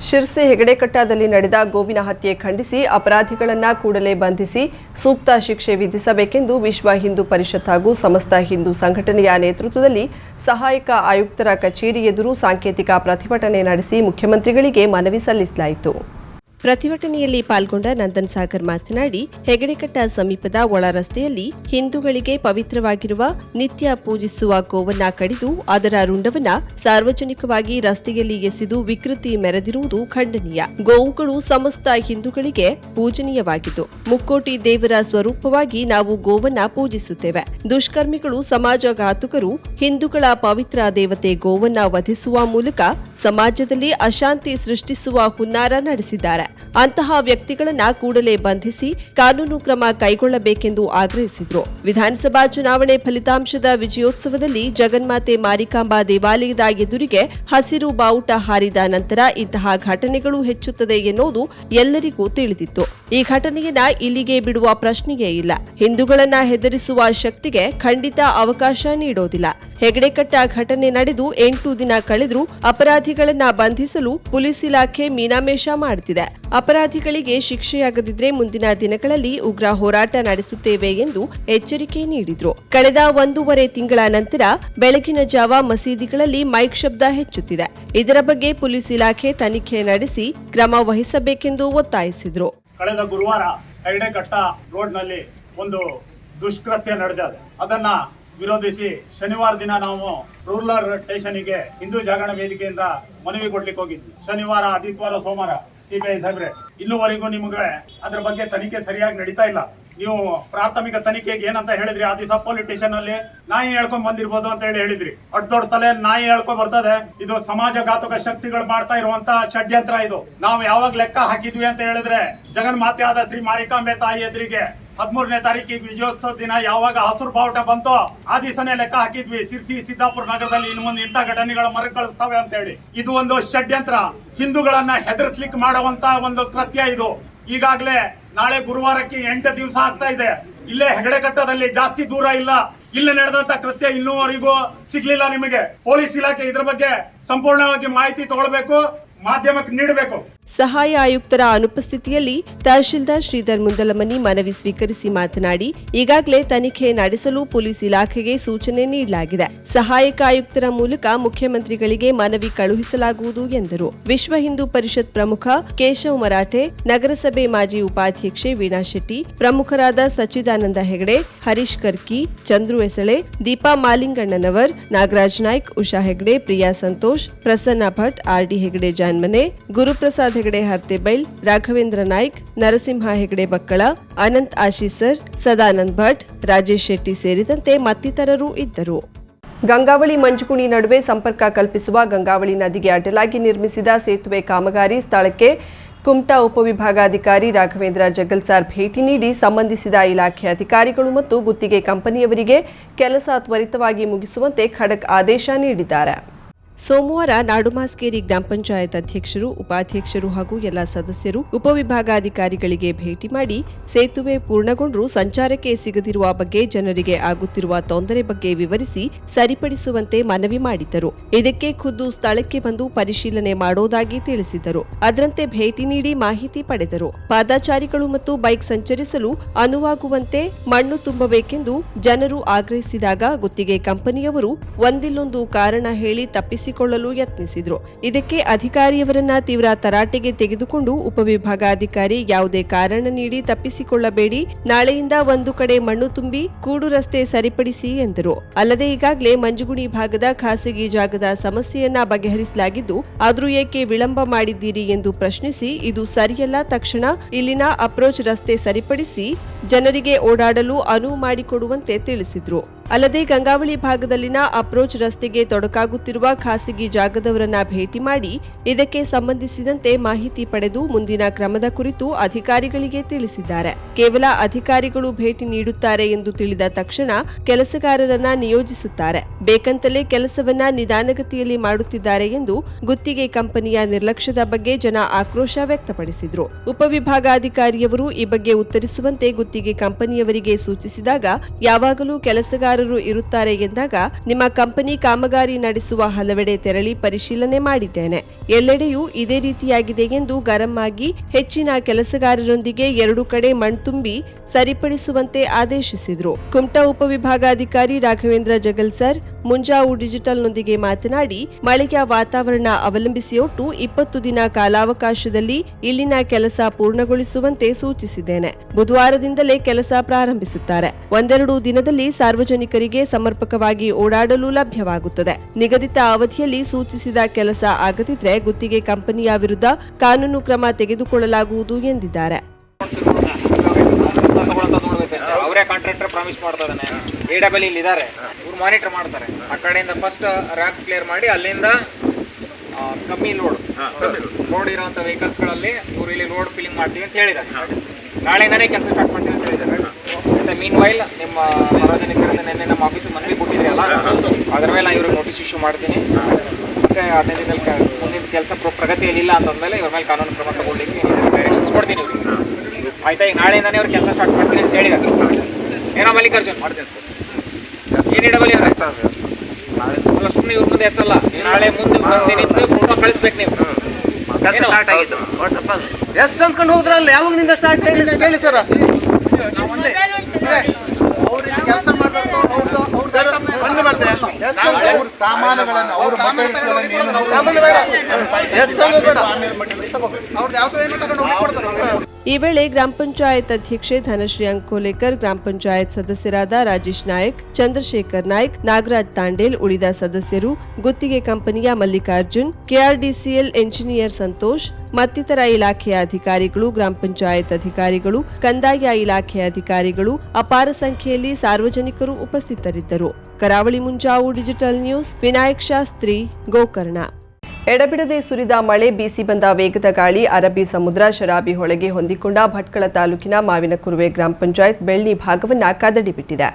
ಶಿರ್ಸಿ ಹೆಗಡೆಕಟ್ಟದಲ್ಲಿ ನಡೆದ ಗೋವಿನ ಹತ್ಯೆ ಖಂಡಿಸಿ ಅಪರಾಧಿಗಳನ್ನು ಕೂಡಲೇ ಬಂಧಿಸಿ ಸೂಕ್ತ ಶಿಕ್ಷೆ ವಿಧಿಸಬೇಕೆಂದು ವಿಶ್ವ ಹಿಂದೂ ಪರಿಷತ್ ಹಾಗೂ ಸಮಸ್ತ ಹಿಂದೂ ಸಂಘಟನೆಯ ನೇತೃತ್ವದಲ್ಲಿ ಸಹಾಯಕ ಆಯುಕ್ತರ ಕಚೇರಿ ಎದುರು ಸಾಂಕೇತಿಕ ಪ್ರತಿಭಟನೆ ನಡೆಸಿ ಮುಖ್ಯಮಂತ್ರಿಗಳಿಗೆ ಮನವಿ ಸಲ್ಲಿಸಲಾಯಿತು. ಪ್ರತಿಭಟನೆಯಲ್ಲಿ ಪಾಲ್ಗೊಂಡ ನಂದನ್ ಸಾಗರ್ ಮಾತನಾಡಿ, ಹೆಗಡೆಕಟ್ಟ ಸಮೀಪದ ಒಳ ರಸ್ತೆಯಲ್ಲಿ ಹಿಂದೂಗಳಿಗೆ ಪವಿತ್ರವಾಗಿರುವ ನಿತ್ಯ ಪೂಜಿಸುವ ಗೋವನ್ನ ಕಡಿದು ಅದರ ರುಂಡವನ್ನ ಸಾರ್ವಜನಿಕವಾಗಿ ರಸ್ತೆಯಲ್ಲಿ ಎಸೆದು ವಿಕೃತಿ ಮೆರೆದಿರುವುದು ಖಂಡನೀಯ. ಗೋವುಗಳು ಸಮಸ್ತ ಹಿಂದೂಗಳಿಗೆ ಪೂಜನೀಯವಾಗಿದ್ದು ಮುಕ್ಕೋಟಿ ದೇವರ ಸ್ವರೂಪವಾಗಿ ನಾವು ಗೋವನ್ನ ಪೂಜಿಸುತ್ತೇವೆ. ದುಷ್ಕರ್ಮಿಗಳು ಸಮಾಜಘಾತುಕರು ಹಿಂದೂಗಳ ಪವಿತ್ರ ದೇವತೆ ಗೋವನ್ನ ವಧಿಸುವ ಮೂಲಕ ಸಮಾಜದಲ್ಲಿ ಅಶಾಂತಿ ಸೃಷ್ಟಿಸುವ ಹುನ್ನಾರ ನಡೆಸಿದ್ದಾರೆ. ಅಂತಹ ವ್ಯಕ್ತಿಗಳನ್ನ ಕೂಡಲೇ ಬಂಧಿಸಿ ಕಾನೂನು ಕ್ರಮ ಕೈಗೊಳ್ಳಬೇಕೆಂದು ಆಗ್ರಹಿಸಿದರು. ವಿಧಾನಸಭಾ ಚುನಾವಣೆ ಫಲಿತಾಂಶದ ವಿಜಯೋತ್ಸವದಲ್ಲಿ ಜಗನ್ಮಾತೆ ಮಾರಿಕಾಂಬಾ ದೇವಾಲಯದ ಎದುರಿಗೆ ಹಸಿರು ಬಾವುಟ ಹಾರಿದ ನಂತರ ಇಂತಹ ಘಟನೆಗಳು ಹೆಚ್ಚುತ್ತದೆ ಎನ್ನುವುದು ಎಲ್ಲರಿಗೂ ತಿಳಿದಿತ್ತು. ಈ ಘಟನೆಯನ್ನ ಇಲ್ಲಿಗೆ ಬಿಡುವ ಪ್ರಶ್ನೆಯೇ ಇಲ್ಲ. ಹಿಂದೂಗಳನ್ನ ಹೆದರಿಸುವ ಶಕ್ತಿಗೆ ಖಂಡಿತ ಅವಕಾಶ ನೀಡೋದಿಲ್ಲ. ಹೆಗಡೆಕಟ್ಟ ಘಟನೆ ನಡೆದು 8 ದಿನ ಕಳೆದರೂ ಅಪರಾಧಿಗಳನ್ನ ಬಂಧಿಸಲು ಪೊಲೀಸ್ ಇಲಾಖೆ ಮೀನಾಮೇಷ ಮಾಡುತ್ತಿದೆ. ಅಪರಾಧಿಗಳಿಗೆ ಶಿಕ್ಷೆಯಾಗದಿದ್ರೆ ಮುಂದಿನ ದಿನಗಳಲ್ಲಿ ಉಗ್ರ ಹೋರಾಟ ನಡೆಸುತ್ತೇವೆ ಎಂದು ಎಚ್ಚರಿಕೆ ನೀಡಿದ್ರು. ಕಳೆದ 1.5 ತಿಂಗಳ ನಂತರ ಬೆಳಗಿನ ಜಾವ ಮಸೀದಿಗಳಲ್ಲಿ ಮೈಕ್ ಶಬ್ದ ಹೆಚ್ಚುತ್ತಿದೆ. ಇದರ ಬಗ್ಗೆ ಪೊಲೀಸ್ ಇಲಾಖೆ ತನಿಖೆ ನಡೆಸಿ ಕ್ರಮ ವಹಿಸಬೇಕೆಂದು ಒತ್ತಾಯಿಸಿದ್ರು. ಕಳೆದ ಗುರುವಾರ ಹೆಗಡೆಕಟ್ಟ ರೋಡ್ನಲ್ಲಿ ಒಂದು ದುಷ್ಕೃತ್ಯ ನಡೆದಿದೆ. ಅದನ್ನ ವಿರೋಧಿಸಿ ಶನಿವಾರ ದಿನ ನಾವು ರೂರಲ್ ಸ್ಟೇಷನ್ಗೆ ಹಿಂದೂ ಜಾಗರಣ ವೇದಿಕೆಯಿಂದ ಮನವಿ ಕೊಡ್ಲಿಕ್ಕೆ ಹೋಗಿದ್ವಿ. ಶನಿವಾರ, ಆದಿತ್ಯವಾರ, ಸೋಮವಾರ ಸಿಬಿಐ ಸಾಹೇಬ್ರೆ ಇಲ್ಲಿವರೆಗೂ ನಿಮಗೆ ಅದ್ರ ಬಗ್ಗೆ ತನಿಖೆ ಸರಿಯಾಗಿ ನಡೀತಾ ಇಲ್ಲ. ನೀವು ಪ್ರಾಥಮಿಕ ತನಿಖೆಗೆ ಏನಂತ ಹೇಳಿದ್ರಿ, ಆ ದಿವಸ ಪೊಲೀಸ್ ಸ್ಟೇಷನ್ ಅಲ್ಲಿ ನಾಯಿ ಹೇಳ್ಕೊಂಡ್ ಬಂದಿರ್ಬೋದು ಅಂತ ಹೇಳಿದ್ರಿ. ದೊಡ್ಡ ತಲೆ ನಾಯಿ ಹೇಳ್ಕೊಂಡ್ ಬರ್ತದೆ. ಇದು ಸಮಾಜಘಾತಕ ಶಕ್ತಿಗಳು ಮಾಡ್ತಾ ಇರುವಂತ ಷಡ್ಯಂತ್ರ. ಇದು ನಾವು ಯಾವಾಗ ಲೆಕ್ಕ ಹಾಕಿದ್ವಿ ಅಂತ ಹೇಳಿದ್ರೆ, ಜಗನ್ಮಾತೆ ಆದ ಶ್ರೀ ಮಾರಿಕಾಂಬೆ ತಾಯಿ ಎದುರಿಗೆ 13ನೇ ತಾರೀಕಿಗೆ ವಿಜಯೋತ್ಸವ ದಿನ ಯಾವಾಗ ಹಸಿರು ಬಾವುಟ ಬಂತೋ ಆ ದಿವಸನೇ ಲೆಕ್ಕ ಹಾಕಿದ್ವಿ. ಸಿರ್ಸಿ, ಸಿದ್ದಾಪುರ ನಗರದಲ್ಲಿ ಇನ್ನು ಮುಂದೆ ಇಂಥ ಘಟನೆಗಳು ಮರುಕಳಿಸ್ತವೆ ಅಂತ ಹೇಳಿ. ಇದು ಒಂದು ಷಡ್ಯಂತ್ರ, ಹಿಂದೂಗಳನ್ನ ಹೆದರ್ಸ್ಲಿಕ್ಕೆ ಮಾಡುವಂತ ಒಂದು ಕೃತ್ಯ ಇದು. ಈಗಾಗಲೇ ನಾಳೆ ಗುರುವಾರಕ್ಕೆ 8 ದಿವಸ ಆಗ್ತಾ ಇದೆ. ಇಲ್ಲೇ ಹೆಗಡೆಕಟ್ಟದಲ್ಲಿ, ಜಾಸ್ತಿ ದೂರ ಇಲ್ಲ. ಇಲ್ಲಿ ನಡೆದಂತ ಕೃತ್ಯ ಇನ್ನೂವರೆಗೂ ಸಿಗ್ಲಿಲ್ಲ ನಿಮಗೆ. ಪೊಲೀಸ್ ಇಲಾಖೆ ಇದ್ರ ಬಗ್ಗೆ ಸಂಪೂರ್ಣವಾಗಿ ಮಾಹಿತಿ ತಗೊಳ್ಬೇಕು, ಮಾಧ್ಯಮಕ್ಕೆ ನೀಡಬೇಕು. ಸಹಾಯ ಆಯುಕ್ತರ ಅನುಪಸ್ಥಿತಿಯಲ್ಲಿ ತಹಶೀಲ್ದಾರ್ ಶ್ರೀಧರ್ ಮುಂದಲಮನಿ ಮನವಿ ಸ್ವೀಕರಿಸಿ ಮಾತನಾಡಿ, ಈಗಾಗಲೇ ತನಿಖೆ ನಡೆಸಲು ಪೊಲೀಸ್ ಇಲಾಖೆಗೆ ಸೂಚನೆ ನೀಡಲಾಗಿದೆ. ಸಹಾಯಕ ಆಯುಕ್ತರ ಮೂಲಕ ಮುಖ್ಯಮಂತ್ರಿಗಳಿಗೆ ಮನವಿ ಕಳುಹಿಸಲಾಗುವುದು ಎಂದರು. ವಿಶ್ವ ಹಿಂದೂ ಪರಿಷತ್ ಪ್ರಮುಖ ಕೇಶವ್ ಮರಾಠೆ, ನಗರಸಭೆ ಮಾಜಿ ಉಪಾಧ್ಯಕ್ಷೆ ವೀಣಾ ಶೆಟ್ಟಿ, ಪ್ರಮುಖರಾದ ಸಚ್ಚಿದಾನಂದ ಹೆಗಡೆ, ಹರೀಶ್ ಕರ್ಕಿ, ಚಂದ್ರು ಎಸಳೆ, ದೀಪಾ ಮಾಲಿಂಗಣ್ಣನವರ್, ನಾಗರಾಜ್ ನಾಯ್ಕ್, ಉಷಾ ಹೆಗಡೆ, ಪ್ರಿಯಾ ಸಂತೋಷ್, ಪ್ರಸನ್ನ ಭಟ್, ಆರ್ಡಿ ಹೆಗಡೆ ಜಾನ್ಮನೆ, ಗುರುಪ್ರಸಾದ್ ಹೆಗಡೆ ಹರ್ತೆಬೈಲ್, ರಾಘವೇಂದ್ರ ನಾಯ್ಕ್, ನರಸಿಂಹ ಹೆಗಡೆ ಬಕ್ಕಳ, ಅನಂತ್ ಆಶೀಸರ್, ಸದಾನಂದ್ ಭಟ್, ರಾಜೇಶ್ ಶೆಟ್ಟಿ ಸೇರಿದಂತೆ ಮತ್ತಿತರರು ಇದ್ದರು. ಗಂಗಾವಳಿ ಮಂಜುಗುಣಿ ನಡುವೆ ಸಂಪರ್ಕ ಕಲ್ಪಿಸುವ ಗಂಗಾವಳಿ ನದಿಗೆ ಅಡ್ಡಲಾಗಿ ನಿರ್ಮಿಸಿದ ಸೇತುವೆ ಕಾಮಗಾರಿ ಸ್ಥಳಕ್ಕೆ ಕುಮಟಾ ಉಪವಿಭಾಗಾಧಿಕಾರಿ ರಾಘವೇಂದ್ರ ಜಗಲ್ಸಾರ್ ಭೇಟಿ ನೀಡಿ ಸಂಬಂಧಿಸಿದ ಇಲಾಖೆ ಅಧಿಕಾರಿಗಳು ಮತ್ತು ಗುತ್ತಿಗೆ ಕಂಪನಿಯವರಿಗೆ ಕೆಲಸ ತ್ವರಿತವಾಗಿ ಮುಗಿಸುವಂತೆ ಖಡಕ್ ಆದೇಶ ನೀಡಿದ್ದಾರೆ. ಸೋಮವಾರ ನಾಡುಮಾಸ್ಕೇರಿ ಗ್ರಾಮ ಪಂಚಾಯತ್ ಅಧ್ಯಕ್ಷರು, ಉಪಾಧ್ಯಕ್ಷರು ಹಾಗೂ ಎಲ್ಲ ಸದಸ್ಯರು ಉಪವಿಭಾಗಾಧಿಕಾರಿಗಳಿಗೆ ಭೇಟಿ ಮಾಡಿ ಸೇತುವೆ ಪೂರ್ಣಗೊಂಡರೂ ಸಂಚಾರಕ್ಕೆ ಸಿಗದಿರುವ ಬಗ್ಗೆ, ಜನರಿಗೆ ಆಗುತ್ತಿರುವ ತೊಂದರೆ ಬಗ್ಗೆ ವಿವರಿಸಿ ಸರಿಪಡಿಸುವಂತೆ ಮನವಿ ಮಾಡಿದ್ದರು. ಇದಕ್ಕೆ ಖುದ್ದು ಸ್ಥಳಕ್ಕೆ ಬಂದು ಪರಿಶೀಲನೆ ಮಾಡೋದಾಗಿ ತಿಳಿಸಿದರು. ಅದರಂತೆ ಭೇಟಿ ನೀಡಿ ಮಾಹಿತಿ ಪಡೆದರು. ಪಾದಚಾರಿಗಳು ಮತ್ತು ಬೈಕ್ ಸಂಚರಿಸಲು ಅನುವಾಗುವಂತೆ ಮಣ್ಣು ತುಂಬಬೇಕೆಂದು ಜನರು ಆಗ್ರಹಿಸಿದಾಗ ಗುತ್ತಿಗೆ ಕಂಪನಿಯವರು ಒಂದಿಲ್ಲೊಂದು ಕಾರಣ ಹೇಳಿ ತಪ್ಪಿಸಿಕೊಳ್ಳಲು ಯತ್ನಿಸಿದ್ರು. ಇದಕ್ಕೆ ಅಧಿಕಾರಿಯವರನ್ನ ತೀವ್ರ ತರಾಟೆಗೆ ತೆಗೆದುಕೊಂಡು ಉಪವಿಭಾಗಾಧಿಕಾರಿ ಯಾವುದೇ ಕಾರಣ ನೀಡಿ ತಪ್ಪಿಸಿಕೊಳ್ಳಬೇಡಿ, ನಾಳೆಯಿಂದ ಒಂದು ಕಡೆ ಮಣ್ಣು ತುಂಬಿ ಕೂಡು ರಸ್ತೆ ಸರಿಪಡಿಸಿ ಎಂದರು. ಅಲ್ಲದೆ ಈಗಾಗಲೇ ಮಂಜುಗುಣಿ ಭಾಗದ ಖಾಸಗಿ ಜಾಗದ ಸಮಸ್ಯೆಯನ್ನ ಬಗೆಹರಿಸಲಾಗಿದ್ದು, ಆದರೂ ಏಕೆ ವಿಳಂಬ ಮಾಡಿದ್ದೀರಿ ಎಂದು ಪ್ರಶ್ನಿಸಿ, ಇದು ಸರಿಯಲ್ಲ, ತಕ್ಷಣ ಇಲ್ಲಿನ ಅಪ್ರೋಚ್ ರಸ್ತೆ ಸರಿಪಡಿಸಿ ಜನರಿಗೆ ಓಡಾಡಲು ಅನುವು ಮಾಡಿಕೊಡುವಂತೆ ತಿಳಿಸಿದ್ರು. ಅಲ್ಲದೆ ಗಂಗಾವಳಿ ಭಾಗದಲ್ಲಿನ ಅಪ್ರೋಚ್ ರಸ್ತೆಗೆ ತೊಡಕಾಗುತ್ತಿರುವ ಖಾಸಗಿ ಜಾಗದವರನ್ನ ಭೇಟಿ ಮಾಡಿ ಇದಕ್ಕೆ ಸಂಬಂಧಿಸಿದಂತೆ ಮಾಹಿತಿ ಪಡೆದು ಮುಂದಿನ ಕ್ರಮದ ಕುರಿತು ಅಧಿಕಾರಿಗಳಿಗೆ ತಿಳಿಸಿದ್ದಾರೆ. ಕೇವಲ ಅಧಿಕಾರಿಗಳು ಭೇಟಿ ನೀಡುತ್ತಾರೆ ಎಂದು ತಿಳಿದ ತಕ್ಷಣ ಕೆಲಸಗಾರರನ್ನ ನಿಯೋಜಿಸುತ್ತಾರೆ. ಬೇಕಂತಲೇ ಕೆಲಸವನ್ನ ನಿಧಾನಗತಿಯಲ್ಲಿ ಮಾಡುತ್ತಿದ್ದಾರೆ ಎಂದು ಗುತ್ತಿಗೆ ಕಂಪನಿಯ ನಿರ್ಲಕ್ಷ್ಯದ ಬಗ್ಗೆ ಜನ ಆಕ್ರೋಶ ವ್ಯಕ್ತಪಡಿಸಿದ್ರು. ಉಪವಿಭಾಗಾಧಿಕಾರಿಯವರು ಈ ಬಗ್ಗೆ ಉತ್ತರಿಸುವಂತೆ ಗುತ್ತಿಗೆ ಕಂಪನಿಯವರಿಗೆ ಸೂಚಿಸಿದಾಗ ಯಾವಾಗಲೂ ಕೆಲಸಗಾರರು ಕೆಲಸಗಾರರು ಇರುತ್ತಾರೆ ಎಂದಾಗ ನಿಮ್ಮ ಕಂಪನಿ ಕಾಮಗಾರಿ ನಡೆಸುವ ಹಲವೆಡೆ ತೆರಳಿ ಪರಿಶೀಲನೆ ಮಾಡಿದ್ದೇನೆ. ಎಲ್ಲೆಡೆಯೂ ಇದೇ ರೀತಿಯಾಗಿದೆ ಎಂದು ಗರಂ ಆಗಿ ಹೆಚ್ಚಿನ ಕೆಲಸಗಾರರೊಂದಿಗೆ 2 ಕಡೆ ಮಣ್ಣು ತುಂಬಿ ಸರಿಪಡಿಸುವಂತೆ ಆದೇಶಿಸಿದರು. ಕುಮಟಾ ಉಪವಿಭಾಗಾಧಿಕಾರಿ ರಾಘವೇಂದ್ರ ಜಗಲ್ಸರ್ ಮುಂಜಾವು ಡಿಜಿಟಲ್ನೊಂದಿಗೆ ಮಾತನಾಡಿ, ಮಳೆಯ ವಾತಾವರಣ ಅವಲಂಬಿಸಿ ಒಟ್ಟು 20 ದಿನ ಕಾಲಾವಕಾಶದಲ್ಲಿ ಇಲ್ಲಿನ ಕೆಲಸ ಪೂರ್ಣಗೊಳಿಸುವಂತೆ ಸೂಚಿಸಿದ್ದೇನೆ. ಬುಧವಾರದಿಂದಲೇ ಕೆಲಸ ಪ್ರಾರಂಭಿಸುತ್ತಾರೆ. 1-2 ದಿನದಲ್ಲಿ ಸಾರ್ವಜನಿಕರಿಗೆ ಸಮರ್ಪಕವಾಗಿ ಓಡಾಡಲು ಲಭ್ಯವಾಗುತ್ತದೆ. ನಿಗದಿತ ಅವಧಿಯಲ್ಲಿ ಸೂಚಿಸಿದ ಕೆಲಸ ಆಗದಿದ್ರೆ ಗುತ್ತಿಗೆ ಕಂಪನಿಯ ವಿರುದ್ಧ ಕಾನೂನು ಕ್ರಮ ತೆಗೆದುಕೊಳ್ಳಲಾಗುವುದು ಎಂದಿದ್ದಾರೆ. ಅವರೇ ಕಾಂಟ್ರಾಕ್ಟರ್ ಪ್ರಾಮಿಸ್ ಮಾಡ್ತಾ ಇದ್ದಾನೆ. AWL ಇಲ್ಲಿ ಇದ್ದಾರೆ, ಇವ್ರು ಮಾನಿಟರ್ ಮಾಡ್ತಾರೆ. ಆ ಕಡೆಯಿಂದ ಫಸ್ಟ್ ರ್ಯಾಂಪ್ ಕ್ಲಿಯರ್ ಮಾಡಿ ಅಲ್ಲಿಂದ ಕಮ್ಮಿ ಲೋಡ್ ಇರೋಂಥ ವೆಹಿಕಲ್ಸ್ಗಳಲ್ಲಿ ಇವ್ರು ಇಲ್ಲಿ ಲೋಡ್ ಫಿಲ್ಲಿಂಗ್ ಮಾಡ್ತೀವಿ ಅಂತ ಹೇಳಿದ್ದಾರೆ. ನಾಳೆಯಿಂದನೇ ಕೆಲಸ ಸ್ಟಾರ್ಟ್ ಮಾಡ್ತೀವಿ ಅಂತ ಹೇಳಿದ್ದಾರೆ. ಮತ್ತು ಮೀನ್ ವೈಲ್ ನಿಮ್ಮ ಸಾರ್ವಜನಿಕರಿಂದ ನಿನ್ನೆ ನಮ್ಮ ಆಫೀಸಿಗೆ ಮನವಿ ಕೊಟ್ಟಿದ್ರಲ್ಲ, ಅದರ ಮೇಲೆ ಇವ್ರಿಗೆ ನೋಟಿಸ್ ಇಶ್ಯೂ ಮಾಡ್ತೀನಿ. ಮತ್ತು 15 ದಿನದಲ್ಲಿ ಮುಂದಿನ ಕೆಲಸ ಪ್ರಗತಿಯಲ್ಲಿಲ್ಲ ಅಂತಂದಮೇಲೆ ಇವ್ರ ಮೇಲೆ ಕಾನೂನು ಕ್ರಮ ತಗೊಳ್ಳಿಕ್ಕೆ ಡೈರೆಕ್ಷನ್ಸ್ ಕೊಡ್ತೀನಿ ಇವ್ರಿಗೆ. ಆಯ್ತಾ, ಈಗ ನಾಳೆಯಿಂದನೇ ಅವ್ರು ಕೆಲಸ ಸ್ಟಾರ್ಟ್ ಮಾಡ್ತೀನಿ ಅಂತ ಹೇಳಿದ್ದಾರೆ. ಏನೋ ಮಲ್ಲಿಕಾರ್ಜುನ್ ಮಾಡ್ತೀನಿ AWL ಅಲ್ಲ, ಸುಮ್ಮನೆ ಇವ್ರ ಮುಂದೆ ಹೆಸರಲ್ಲ. ನಾಳೆ ಮುಂದೆ ನಿಂತು ಫೋಟೋ ಕಳಿಸ್ಬೇಕು ನೀವು. ಎಸ್ ಅಂದ್ಕೊಂಡು ಹೋದ್ರಲ್ಲ, ಯಾವಾಗನಿಂದ ಸ್ಟಾರ್ಟ್ ಹೇಳಿ ಸರ್. ಕೆಲಸ ಈ ವೇಳೆ ಗ್ರಾಮ ಪಂಚಾಯತ್ ಅಧ್ಯಕ್ಷೆ ಧನಶ್ರೀ ಅಂಕೋಲೇಕರ್, ಗ್ರಾಮ ಪಂಚಾಯತ್ ಸದಸ್ಯರಾದ ರಾಜೇಶ್ ನಾಯಕ್, ಚಂದ್ರಶೇಖರ್ ನಾಯ್ಕ್, ನಾಗರಾಜ್ ತಾಂಡೇಲ್, ಉಳಿದ ಸದಸ್ಯರು, ಗುತ್ತಿಗೆ ಕಂಪನಿಯ ಮಲ್ಲಿಕಾರ್ಜುನ್, KRDCL ಎಂಜಿನಿಯರ್ ಸಂತೋಷ್ ಮತ್ತಿತರ ಇಲಾಖೆಯ ಅಧಿಕಾರಿಗಳು, ಗ್ರಾಮ ಪಂಚಾಯತ್ ಅಧಿಕಾರಿಗಳು, ಕಂದಾಯ ಇಲಾಖೆಯ ಅಧಿಕಾರಿಗಳು, ಅಪಾರ ಸಂಖ್ಯೆಯಲ್ಲಿ ಸಾರ್ವಜನಿಕರು ಉಪಸ್ಥಿತರಿದ್ದರು. ಕರಾವಳಿ ಮುಂಜಾವು ಡಿಜಿಟಲ್ ನ್ಯೂಸ್, ವಿನಾಯಕ್ ಶಾಸ್ತ್ರಿ, ಗೋಕರ್ಣ. ಎಡಬಿಡದೆ ಸುರಿದ ಮಳೆ, ಬೀಸಿ ಬಂದ ವೇಗದ ಗಾಳಿ, ಅರಬ್ಬಿ ಸಮುದ್ರ ಶರಾಬಿ ಹೊಳೆಗೆ ಹೊಂದಿಕೊಂಡ ಭಟ್ಕಳ ತಾಲೂಕಿನ ಮಾವಿನಕುರುವೆ ಗ್ರಾಮ ಪಂಚಾಯತ್ ಬೆಳ್ಳಿ ಭಾಗವನ್ನು ಕದಡಿಬಿಟ್ಟಿದೆ.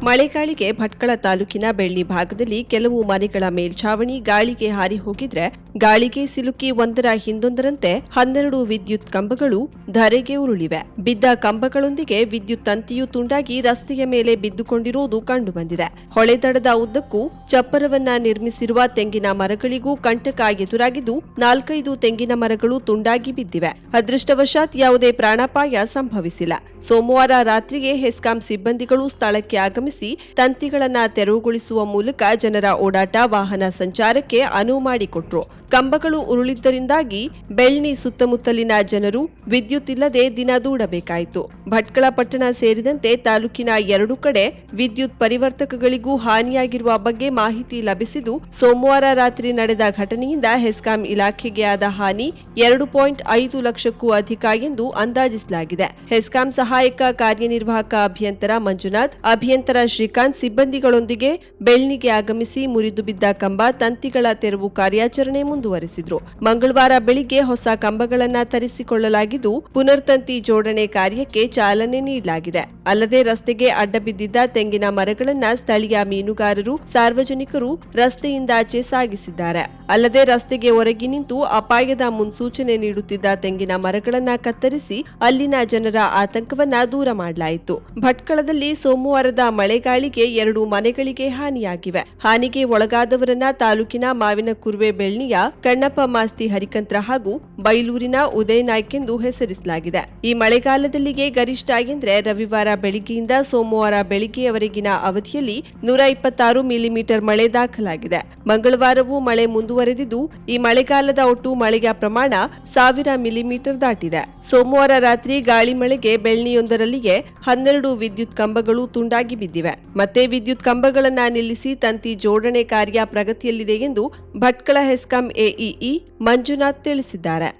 ಮಳೆಗಾಳಿಗೆ ಭಟ್ಕಳ ತಾಲೂಕಿನ ಬೆಳ್ಳಿ ಭಾಗದಲ್ಲಿ ಕೆಲವು ಮನೆಗಳ ಮೇಲ್ಛಾವಣಿ ಗಾಳಿಗೆ ಹಾರಿ ಹೋಗಿದ್ರೆ, ಗಾಳಿಗೆ ಸಿಲುಕಿ ಒಂದರ ಹಿಂದೊಂದರಂತೆ 12 ವಿದ್ಯುತ್ ಕಂಬಗಳು ಧರೆಗೆ ಉರುಳಿವೆ. ಬಿದ್ದ ಕಂಬಗಳೊಂದಿಗೆ ವಿದ್ಯುತ್ ತಂತಿಯೂ ತುಂಡಾಗಿ ರಸ್ತೆಯ ಮೇಲೆ ಬಿದ್ದುಕೊಂಡಿರುವುದು ಕಂಡುಬಂದಿದೆ. ಹೊಳೆ ದಡದ ಉದ್ದಕ್ಕೂ ಚಪ್ಪರವನ್ನ ನಿರ್ಮಿಸಿರುವ ತೆಂಗಿನ ಮರಗಳಿಗೂ ಕಂಟಕ ಎದುರಾಗಿದ್ದು, 4-5 ತೆಂಗಿನ ಮರಗಳು ತುಂಡಾಗಿ ಬಿದ್ದಿವೆ. ಅದೃಷ್ಟವಶಾತ್ ಯಾವುದೇ ಪ್ರಾಣಾಪಾಯ ಸಂಭವಿಸಿಲ್ಲ. ಸೋಮವಾರ ರಾತ್ರಿಗೆ ಹೆಸ್ಕಾಂ ಸಿಬ್ಬಂದಿಗಳು ಸ್ಥಳಕ್ಕೆ ಆಗಮಿಸಿ ತಂತಿಗಳನ್ನ ತೆರವುಗೊಳಿಸುವ ಮೂಲಕ ಜನರ ಓಡಾಟ, ವಾಹನ ಸಂಚಾರಕ್ಕೆ ಅನುವು ಮಾಡಿಕೊಟ್ರು. ಕಂಬಗಳು ಉರುಳಿದ್ದರಿಂದಾಗಿ ಬೆಳ್ಳಿ ಸುತ್ತಮುತ್ತಲಿನ ಜನರು ವಿದ್ಯುತ್ ಇಲ್ಲದೆ ದಿನ ದೂಡಬೇಕಾಯಿತು. ಭಟ್ಕಳ ಪಟ್ಟಣ ಸೇರಿದಂತೆ ತಾಲೂಕಿನ 2 ಕಡೆ ವಿದ್ಯುತ್ ಪರಿವರ್ತಕಗಳಿಗೂ ಹಾನಿಯಾಗಿರುವ ಬಗ್ಗೆ ಮಾಹಿತಿ ಲಭಿಸಿದ್ದು, ಸೋಮವಾರ ರಾತ್ರಿ ನಡೆದ ಘಟನೆಯಿಂದ ಹೆಸ್ಕಾಂ ಇಲಾಖೆಗೆ ಆದ ಹಾನಿ 2.5 ಲಕ್ಷಕ್ಕೂ ಅಧಿಕ ಎಂದು ಅಂದಾಜಿಸಲಾಗಿದೆ. ಹೆಸ್ಕಾಂ ಸಹಾಯಕ ಕಾರ್ಯನಿರ್ವಾಹಕ ಅಭಿಯಂತರ ಮಂಜುನಾಥ್, ಅಭಿಯಂತರ ಶ್ರೀಕಾಂತ್ ಸಿಬ್ಬಂದಿಗಳೊಂದಿಗೆ ಬೆಳ್ಳಿಗೆ ಆಗಮಿಸಿ ಮುರಿದು ಬಿದ್ದ ಕಂಬ, ತಂತಿಗಳ ತೆರವು ಕಾರ್ಯಾಚರಣೆ ಮುಂದುವರೆಸಿದ್ರು. ಮಂಗಳವಾರ ಬೆಳಿಗ್ಗೆ ಹೊಸ ಕಂಬಗಳನ್ನ ತರಿಸಿಕೊಳ್ಳಲಾಗಿದ್ದು, ಪುನರ್ತಂತಿ ಜೋಡಣೆ ಕಾರ್ಯಕ್ಕೆ ಚಾಲನೆ ನೀಡಲಾಗಿದೆ. ಅಲ್ಲದೆ ರಸ್ತೆಗೆ ಅಡ್ಡ ಬಿದ್ದಿದ್ದ ತೆಂಗಿನ ಮರಗಳನ್ನ ಸ್ಥಳೀಯ ಮೀನುಗಾರರು, ಸಾರ್ವಜನಿಕರು ರಸ್ತೆಯಿಂದಾಚೆ ಸಾಗಿಸಿದ್ದಾರೆ. ಅಲ್ಲದೆ ರಸ್ತೆಗೆ ಹೊರಗೆ ನಿಂತು ಅಪಾಯದ ಮುನ್ಸೂಚನೆ ನೀಡುತ್ತಿದ್ದ ತೆಂಗಿನ ಮರಗಳನ್ನ ಕತ್ತರಿಸಿ ಅಲ್ಲಿನ ಜನರ ಆತಂಕವನ್ನ ದೂರ ಮಾಡಲಾಯಿತು. ಭಟ್ಕಳದಲ್ಲಿ ಸೋಮವಾರದ ಮಳೆಗಾಳಿಗೆ 2 ಮನೆಗಳಿಗೆ ಹಾನಿಯಾಗಿವೆ. ಹಾನಿಗೆ ಒಳಗಾದವರನ್ನ ತಾಲೂಕಿನ ಮಾವಿನಕುರುವೆ ಬೆಳ್ಳಿಯ ಕಣ್ಣಪ್ಪ ಮಾಸ್ತಿ ಹರಿಕಂತ್ರ ಹಾಗೂ ಬೈಲೂರಿನ ಉದಯ್ ನಾಯ್ಕ್ ಎಂದು ಹೆಸರಿಸಲಾಗಿದೆ. ಈ ಮಳೆಗಾಲದಲ್ಲಿಗೆ ಗರಿಷ್ಠ ಎಂದರೆ ರವಿವಾರ ಬೆಳಿಗ್ಗೆಯಿಂದ ಸೋಮವಾರ ಬೆಳಿಗ್ಗೆಯವರೆಗಿನ ಅವಧಿಯಲ್ಲಿ 126 ಮಿಲಿಮೀಟರ್ ಮಳೆ ದಾಖಲಾಗಿದೆ. ಮಂಗಳವಾರವೂ ಮಳೆ ಮುಂದುವರೆದಿದ್ದು, ಈ ಮಳೆಗಾಲದ ಒಟ್ಟು ಮಳೆಯ ಪ್ರಮಾಣ 1000 ಮಿಲಿಮೀಟರ್ ದಾಟಿದೆ. ಸೋಮವಾರ ರಾತ್ರಿ ಗಾಳಿ ಮಳೆಗೆ ಬೆಳ್ಳಿಯೊಂದರಲ್ಲಿಯೇ 12 ವಿದ್ಯುತ್ ಕಂಬಗಳು ತುಂಡಾಗಿ ಬಿದ್ದಿವೆ. ಮತ್ತೆ ವಿದ್ಯುತ್ ಕಂಬಗಳನ್ನ ನಿಲ್ಲಿಸಿ ತಂತಿ ಜೋಡಣೆ ಕಾರ್ಯ ಪ್ರಗತಿಯಲ್ಲಿದೆ ಎಂದು ಭಟ್ಕಳ ಹೆಸ್ಕಾಂ AEE ಮಂಜುನಾಥ್ ತಿಳಿಸಿದ್ದಾರೆ.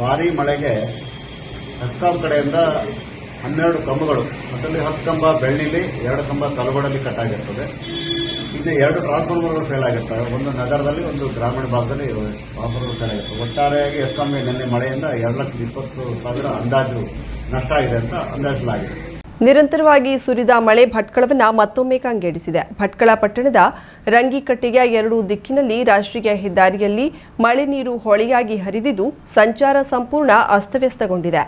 ಭಾರೀ ಮಳೆಗೆ ಹೆಸ್ಕಾಂ ಕಡೆಯಿಂದ 12 ಕಂಬಗಳು, ಅದರಲ್ಲಿ 10 ಕಂಬ ಬೆಳ್ಳಿಲಿ, 2 ಕಂಬ ತಲಗೋಡಲ್ಲಿ ಕಟ್ಟಾಗಿರ್ತದೆ. ಇನ್ನು 2 ಟ್ರಾನ್ಸ್ಫಾರ್ಮರ್ಗಳು ಫೇಲ್ ಆಗಿರ್ತವೆ. ಒಂದು ನಗರದಲ್ಲಿ, ಒಂದು ಗ್ರಾಮೀಣ ಭಾಗದಲ್ಲಿ ಟ್ರಾನ್ಸ್ಫಾರ್ಮರ್ ಫೇಲ್ ಆಗಿರ್ತವೆ. ಒಟ್ಟಾರೆಯಾಗಿ ಹೆಸ್ಕಾಂಗೆ ನಿನ್ನೆ ಮಳೆಯಿಂದ 2,20,000 ಅಂದಾಜು ನಷ್ಟ ಆಗಿದೆ ಅಂತ ಅಂದಾಜಿಸಲಾಗಿದೆ. ನಿರಂತರವಾಗಿ ಸುರಿದ ಮಳೆ ಭಟ್ಕಳವನ್ನ ಮತ್ತೊಮ್ಮೆ ಕಂಗೆಡಿಸಿದೆ. ಭಟ್ಕಳ ಪಟ್ಟಣದ ರಂಗಿಕಟ್ಟೆಯ 2 ದಿಕ್ಕಿನಲ್ಲಿ ರಾಷ್ಟ್ರೀಯ ಹೆದ್ದಾರಿಯಲ್ಲಿ ಮಳೆ ನೀರು ಹೊಳೆಯಾಗಿ ಹರಿದಿದ್ದು ಸಂಚಾರ ಸಂಪೂರ್ಣ ಅಸ್ತವ್ಯಸ್ತಗೊಂಡಿದೆ.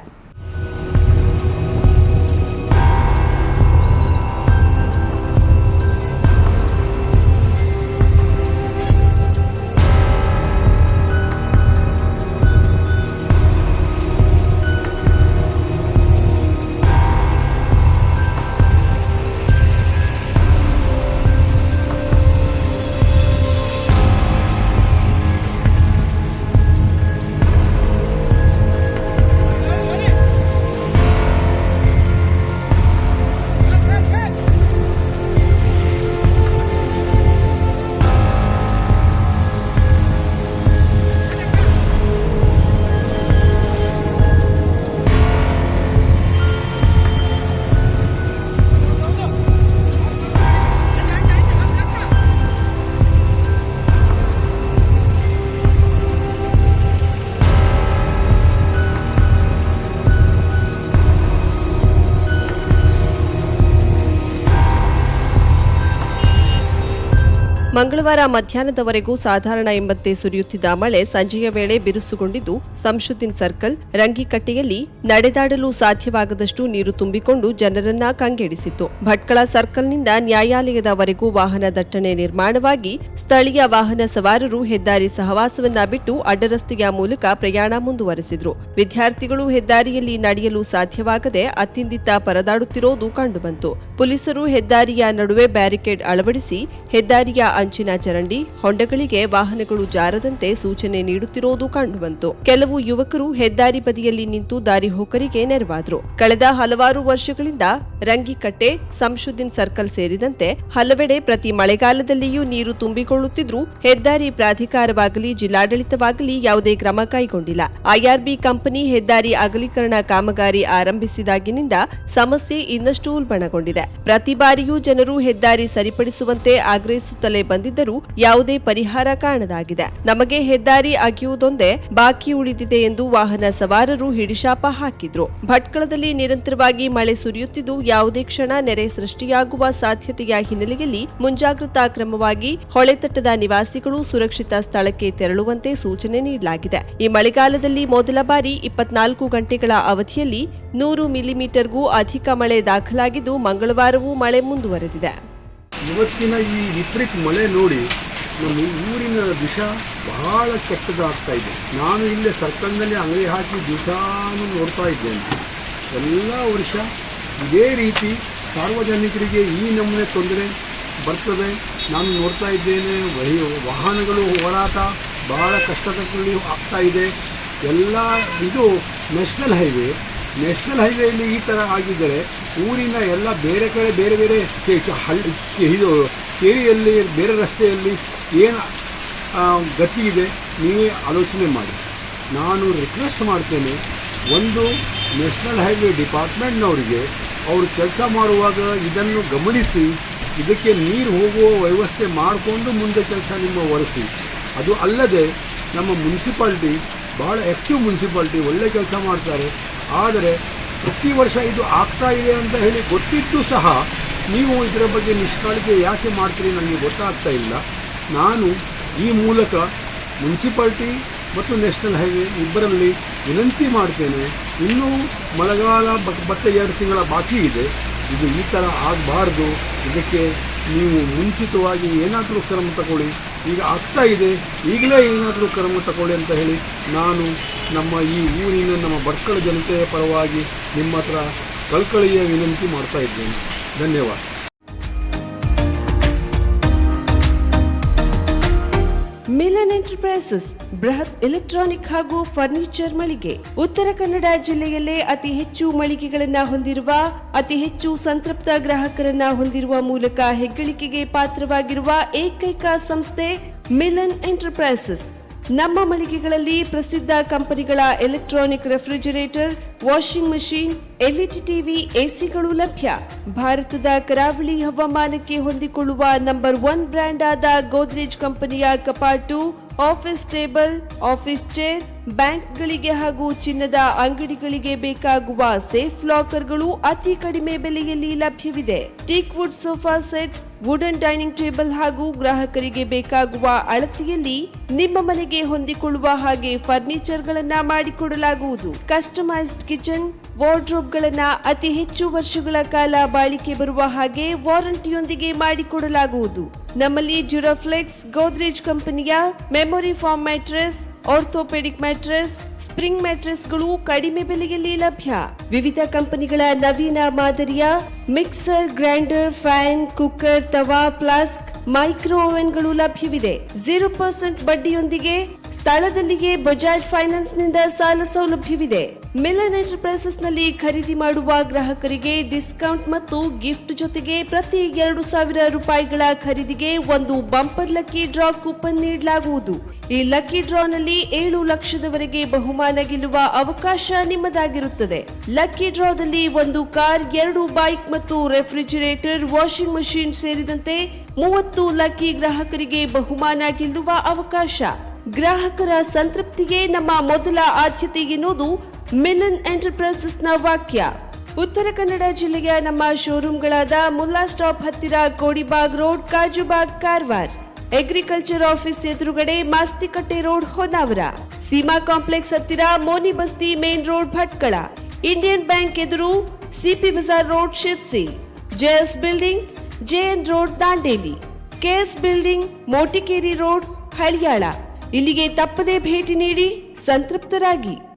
ಮಂಗಳವಾರ ಮಧ್ಯಾಹ್ನದವರೆಗೂ ಸಾಧಾರಣ ಎಂಬಂತೆ ಸುರಿಯುತ್ತಿದ್ದ ಮಳೆ ಸಂಜೆಯ ವೇಳೆ ಬಿರುಸುಗೊಂಡಿದ್ದು ಸಂಶುದ್ದೀನ್ ಸರ್ಕಲ್, ರಂಗಿಕಟ್ಟೆಯಲ್ಲಿ ನಡೆದಾಡಲು ಸಾಧ್ಯವಾಗದಷ್ಟು ನೀರು ತುಂಬಿಕೊಂಡು ಜನರನ್ನ ಕಂಗೆಡಿಸಿತ್ತು. ಭಟ್ಕಳ ಸರ್ಕಲ್ನಿಂದ ನ್ಯಾಯಾಲಯದವರೆಗೂ ವಾಹನ ದಟ್ಟಣೆ ನಿರ್ಮಾಣವಾಗಿ ಸ್ಥಳೀಯ ವಾಹನ ಸವಾರರು ಹೆದ್ದಾರಿ ಸಹವಾಸವನ್ನ ಬಿಟ್ಟು ಅಡ್ಡರಸ್ತೆಯ ಮೂಲಕ ಪ್ರಯಾಣ ಮುಂದುವರೆಸಿದ್ರು. ವಿದ್ಯಾರ್ಥಿಗಳು ಹೆದ್ದಾರಿಯಲ್ಲಿ ನಡೆಯಲು ಸಾಧ್ಯವಾಗದೆ ಅತ್ತಿಂದಿತ್ತ ಪರದಾಡುತ್ತಿರೋದು ಕಂಡುಬಂತು. ಪೊಲೀಸರು ಹೆದ್ದಾರಿಯ ನಡುವೆ ಬ್ಯಾರಿಕೇಡ್ ಅಳವಡಿಸಿ ಹೆದ್ದಾರಿಯ ಅಂಚಿನ ಚರಂಡಿ, ಹೊಂಡಗಳಿಗೆ ವಾಹನಗಳು ಜಾರದಂತೆ ಸೂಚನೆ ನೀಡುತ್ತಿರುವುದು ಕಂಡುಬಂತು. ಕೆಲವು ಯುವಕರು ಹೆದ್ದಾರಿ ಬದಿಯಲ್ಲಿ ನಿಂತು ದಾರಿ ಹೋಕರಿಗೆ ನೆರವಾದ್ರು. ಕಳೆದ ಹಲವಾರು ವರ್ಷಗಳಿಂದ ರಂಗಿಕಟ್ಟೆ, ಸಂಶುದ್ದೀನ್ ಸರ್ಕಲ್ ಸೇರಿದಂತೆ ಹಲವೆಡೆ ಪ್ರತಿ ಮಳೆಗಾಲದಲ್ಲಿಯೂ ನೀರು ತುಂಬಿಕೊಳ್ಳುತ್ತಿದ್ರೂ ಹೆದ್ದಾರಿ ಪ್ರಾಧಿಕಾರವಾಗಲಿ ಜಿಲ್ಲಾಡಳಿತವಾಗಲಿ ಯಾವುದೇ ಕ್ರಮ ಕೈಗೊಂಡಿಲ್ಲ. ಐಆರ್ಬಿ ಕಂಪನಿ ಹೆದ್ದಾರಿ ಅಗಲೀಕರಣ ಕಾಮಗಾರಿ ಆರಂಭಿಸಿದಾಗಿನಿಂದ ಸಮಸ್ಯೆ ಇನ್ನಷ್ಟು ಉಲ್ಬಣಗೊಂಡಿದೆ. ಪ್ರತಿ ಬಾರಿಯೂ ಜನರು ಹೆದ್ದಾರಿ ಸರಿಪಡಿಸುವಂತೆ ಆಗ್ರಹಿಸುತ್ತಲೇ ಬಂದಿದ್ದರೂ ಯಾವುದೇ ಪರಿಹಾರ ಕಾಣದಾಗಿದೆ. ನಮಗೆ ಹೆದ್ದಾರಿ ಅಗೆಯುವುದೊಂದೇ ಬಾಕಿ ಉಳಿದಿದೆ ಎಂದು ವಾಹನ ಸವಾರರು ಹಿಡಿಶಾಪ ಹಾಕಿದ್ರು. ಭಟ್ಕಳದಲ್ಲಿ ನಿರಂತರವಾಗಿ ಮಳೆ ಸುರಿಯುತ್ತಿದ್ದು ಯಾವುದೇ ಕ್ಷಣ ನೆರೆ ಸೃಷ್ಟಿಯಾಗುವ ಸಾಧ್ಯತೆಯ ಹಿನ್ನೆಲೆಯಲ್ಲಿ ಮುಂಜಾಗ್ರತಾ ಕ್ರಮವಾಗಿ ಹೊಳೆತಟ್ಟದ ನಿವಾಸಿಗಳು ಸುರಕ್ಷಿತ ಸ್ಥಳಕ್ಕೆ ತೆರಳುವಂತೆ ಸೂಚನೆ ನೀಡಲಾಗಿದೆ. ಈ ಮಳೆಗಾಲದಲ್ಲಿ ಮೊದಲ ಬಾರಿ 24 ಗಂಟೆಗಳ ಅವಧಿಯಲ್ಲಿ 100 ಮಿಲಿಮೀಟರ್ಗೂ ಅಧಿಕ ಮಳೆ ದಾಖಲಾಗಿದ್ದು ಮಂಗಳವಾರವೂ ಮಳೆ ಮುಂದುವರೆದಿದೆ. ಇವತ್ತಿನ ಈ ವಿಪರೀತ ಮಳೆ ನೋಡಿ ನಮ್ಮ ಊರಿನ ದಿಶ ಬಹಳ ಕೆಟ್ಟದಾಗ್ತಾ ಇದೆ. ನಾನು ಇಲ್ಲೇ ಸರ್ಕಲ್ನಲ್ಲಿ ಅಂಗಡಿ ಹಾಕಿ ದಿವಸಾನು ನೋಡ್ತಾ ಇದ್ದೇನೆ. ಎಲ್ಲ ವರ್ಷ ಇದೇ ರೀತಿ ಸಾರ್ವಜನಿಕರಿಗೆ ಈ ನಮೂನೆ ತೊಂದರೆ ಬರ್ತದೆ. ನಾನು ನೋಡ್ತಾ ಇದ್ದೇನೆ. ವಾಹನಗಳು ಹೋರಾಟ ಬಹಳ ಕಷ್ಟದಲ್ಲಿ ಆಗ್ತಾ ಇದೆ. ಎಲ್ಲ ಇದು ನ್ಯಾಷನಲ್ ಹೈವೇಯಲ್ಲಿ ಈ ಥರ ಆಗಿದ್ದರೆ ಊರಿನ ಎಲ್ಲ ಬೇರೆ ಕಡೆ ಬೇರೆ ಬೇರೆ ಇದು ಸೇರಿಯಲ್ಲಿ ಬೇರೆ ರಸ್ತೆಯಲ್ಲಿ ಏನು ಗತಿ ಇದೆ ನೀವೇ ಆಲೋಚನೆ ಮಾಡಿ. ನಾನು ರಿಕ್ವೆಸ್ಟ್ ಮಾಡ್ತೇನೆ, ಒಂದು ನ್ಯಾಷನಲ್ ಹೈವೇ ಡಿಪಾರ್ಟ್ಮೆಂಟ್ನವರಿಗೆ ಅವರು ಕೆಲಸ ಮಾಡುವಾಗ ಇದನ್ನು ಗಮನಿಸಿ ಇದಕ್ಕೆ ನೀರು ಹೋಗುವ ವ್ಯವಸ್ಥೆ ಮಾಡಿಕೊಂಡು ಮುಂದೆ ಕೆಲಸ ನಿಮ್ಮ ಒರೆಸಿ. ಅದು ಅಲ್ಲದೆ ನಮ್ಮ ಮುನ್ಸಿಪಾಲ್ಟಿ ಭಾಳ ಆ್ಯಕ್ಟಿವ್ ಮುನ್ಸಿಪಾಲ್ಟಿ, ಒಳ್ಳೆ ಕೆಲಸ ಮಾಡ್ತಾರೆ. ಆದರೆ ಪ್ರತಿ ವರ್ಷ ಇದು ಆಗ್ತಾ ಇದೆ ಅಂತ ಹೇಳಿ ಗೊತ್ತಿದ್ದು ಸಹ ನೀವು ಇದರ ಬಗ್ಗೆ ನಿಷ್ಕಾಳಜಿ ಯಾಕೆ ಮಾಡ್ತೀರಿ ನನಗೆ ಗೊತ್ತಾಗ್ತಾ ಇಲ್ಲ. ನಾನು ಈ ಮೂಲಕ ಮುನ್ಸಿಪಾಲ್ಟಿ ಮತ್ತು ನ್ಯಾಷನಲ್ ಹೈವೇ ಇಬ್ಬರಲ್ಲಿ ವಿನಂತಿ ಮಾಡ್ತೇನೆ, ಇನ್ನೂ ಮಳೆಗಾಲ ಮತ್ತೆ 2 ತಿಂಗಳ ಬಾಕಿ ಇದೆ. ಇದು ಈ ಥರ ಆಗಬಾರ್ದು. ಇದಕ್ಕೆ ನೀವು ಮುಂಚಿತವಾಗಿ ಏನಾದರೂ ಕ್ರಮ ತಗೊಳ್ಳಿ. ಈಗ ಆಗ್ತಾ ಇದೆ, ಈಗಲೇ ಏನಾದರೂ ಕ್ರಮ ತಗೊಳ್ಳಿ ಅಂತ ಹೇಳಿ ನಾನು ನಮ್ಮ ಈ ಊರಿನ ನಮ್ಮ ಭಟ್ಕಳ ಜನತೆಯ ಪರವಾಗಿ ನಿಮ್ಮ ಹತ್ರ ಕಳಕಳಿಯ ವಿನಂತಿ ಮಾಡ್ತಾ ಇದ್ದೇನೆ. ಧನ್ಯವಾದ. ಮಿಲನ್ ಎಂಟರ್ಪ್ರೈಸಸ್ ಬೃಹತ್ ಎಲೆಕ್ಟ್ರಾನಿಕ್ ಹಾಗೂ ಫರ್ನಿಚರ್ ಮಳಿಗೆ. ಉತ್ತರ ಕನ್ನಡ ಜಿಲ್ಲೆಯಲ್ಲೇ ಅತಿ ಹೆಚ್ಚು ಮಳಿಗೆಗಳನ್ನು ಹೊಂದಿರುವ, ಅತಿ ಹೆಚ್ಚು ಸಂತೃಪ್ತ ಗ್ರಾಹಕರನ್ನ ಹೊಂದಿರುವ ಮೂಲಕ ಹೆಗ್ಗಳಿಕೆಗೆ ಪಾತ್ರವಾಗಿರುವ ಏಕೈಕ ಸಂಸ್ಥೆ ಮಿಲನ್ ಎಂಟರ್ಪ್ರೈಸಸ್. ನಮ್ಮ ಮಳಿಗೆಗಳಲ್ಲಿ ಪ್ರಸಿದ್ಧ ಕಂಪನಿಗಳ electronic refrigerator, washing machine, LED TV, ಎಸಿಗಳು ಲಭ್ಯ. ಭಾರತದ ಕರಾವಳಿ ಹವಾಮಾನಕ್ಕೆ ಹೊಂದಿಕೊಳ್ಳುವ ನಂಬರ್ 1 ಬ್ರ್ಯಾಂಡ್ ಆದ ಗೋದ್ರೇಜ್ ಕಂಪನಿಯ ಕಪಾಟು, ಆಫೀಸ್ ಟೇಬಲ್, ಆಫೀಸ್ ಚೇರ್, ಬ್ಯಾಂಕ್ಗಳಿಗೆ ಹಾಗೂ ಚಿನ್ನದ ಅಂಗಡಿಗಳಿಗೆ ಬೇಕಾಗುವ ಸೇಫ್ ಲಾಕರ್ಗಳು ಅತಿ ಕಡಿಮೆ ಬೆಲೆಯಲ್ಲಿ ಲಭ್ಯವಿದೆ. Teak wood sofa set, wooden dining table ಹಾಗೂ ಗ್ರಾಹಕರಿಗೆ ಬೇಕಾಗುವ ಅಳತೆಯಲ್ಲಿ ನಿಮ್ಮ ಮನೆಗೆ ಹೊಂದಿಕೊಳ್ಳುವ ಹಾಗೆ ಫರ್ನಿಚರ್ಗಳನ್ನ ಮಾಡಿಕೊಡಲಾಗುವುದು. ಕಸ್ಟಮೈಸ್ಡ್ ಕಿಚನ್, ವಾರ್ಡ್ರೋಬ್ಗಳನ್ನ ಅತಿ ಹೆಚ್ಚು ವರ್ಷಗಳ ಕಾಲ ಬಾಳಿಕೆ ಬರುವ ಹಾಗೆ ವಾರಂಟಿಯೊಂದಿಗೆ ಮಾಡಿಕೊಡಲಾಗುವುದು. ನಮ್ಮಲ್ಲಿ ಡ್ಯೂರಾಫ್ಲೆಕ್ಸ್, ಗೋದ್ರೇಜ್ ಕಂಪನಿಯ memory foam mattress, orthopedic mattress, spring ಮ್ಯಾಟ್ರೆಸ್ಗಳು ಕಡಿಮೆ ಬೆಲೆಯಲ್ಲಿ ಲಭ್ಯ. ವಿವಿಧ ಕಂಪನಿಗಳ ನವೀನ ಮಾದರಿಯ mixer, grinder, fan, cooker, tawa, flask, micro ಓವೆನ್ಗಳು ಲಭ್ಯವಿದೆ. 0% ಬಡ್ಡಿಯೊಂದಿಗೆ ಸ್ಥಳದಲ್ಲಿಯೇ ಬಜಾಜ್ ಫೈನಾನ್ಸ್ ನಿಂದ ಸಾಲ ಸೌಲಭ್ಯವಿದೆ. ಮಿಲನ್ ಎಂಟರ್ಪ್ರೈಸಸ್ ನಲ್ಲಿ ಖರೀದಿ ಮಾಡುವ ಗ್ರಾಹಕರಿಗೆ ಡಿಸ್ಕೌಂಟ್ ಮತ್ತು ಗಿಫ್ಟ್ ಜೊತೆಗೆ ಪ್ರತಿ 2,000 ರೂಪಾಯಿಗಳ ಖರೀದಿಗೆ ಒಂದು ಬಂಪರ್ ಲಕ್ಕಿ ಡ್ರಾ ಕೂಪನ್ ನೀಡಲಾಗುವುದು. ಈ ಲಕ್ಕಿ ಡ್ರಾನಲ್ಲಿ 7 ಲಕ್ಷದವರೆಗೆ ಬಹುಮಾನ ಗೆಲ್ಲುವ ಅವಕಾಶ ನಿಮ್ಮದಾಗಿರುತ್ತದೆ. ಲಕ್ಕಿ ಡ್ರಾದಲ್ಲಿ 1 ಕಾರ್, 2 ಬೈಕ್ ಮತ್ತು ರೆಫ್ರಿಜಿರೇಟರ್, ವಾಷಿಂಗ್ ಮಷಿನ್ ಸೇರಿದಂತೆ 30 ಲಕ್ಕಿ ಗ್ರಾಹಕರಿಗೆ ಬಹುಮಾನ ಗೆಲ್ಲುವ ಅವಕಾಶ. ಗ್ರಾಹಕರ ಸಂತೃಪ್ತಿಗೆ ನಮ್ಮ ಮೊದಲ ಆದ್ಯತೆ ಎನ್ನುವುದು ಮಿಲನ್ ಎಂಟರ್ಪ್ರೈಸಸ್ನ ವಾಕ್ಯ. ಉತ್ತರ ಕನ್ನಡ ಜಿಲ್ಲೆಯ ನಮ್ಮ ಶೋರೂಮ್ಗಳಾದ ಮುಲ್ಲಾ ಸ್ಟಾಪ್ ಹತ್ತಿರ Kodibag road, Kajubag, Karwar, agriculture office ಎದುರುಗಡೆ ಮಾಸ್ತಿಕಟ್ಟೆ ರೋಡ್, ಹೊನ್ನಾವರ, ಸೀಮಾ ಕಾಂಪ್ಲೆಕ್ಸ್ ಹತ್ತಿರ Moni Basti main road, Bhatkal, Indian Bank ಎದುರು CP Bazar road, Sirsi, JS building, JN road, Dandeli, KS building, Motikeri road, Haliyal. ಇಲ್ಲಿಗೆ ತಪ್ಪದೇ ಭೇಟಿ ನೀಡಿ ಸಂತೃಪ್ತರಾಗಿ.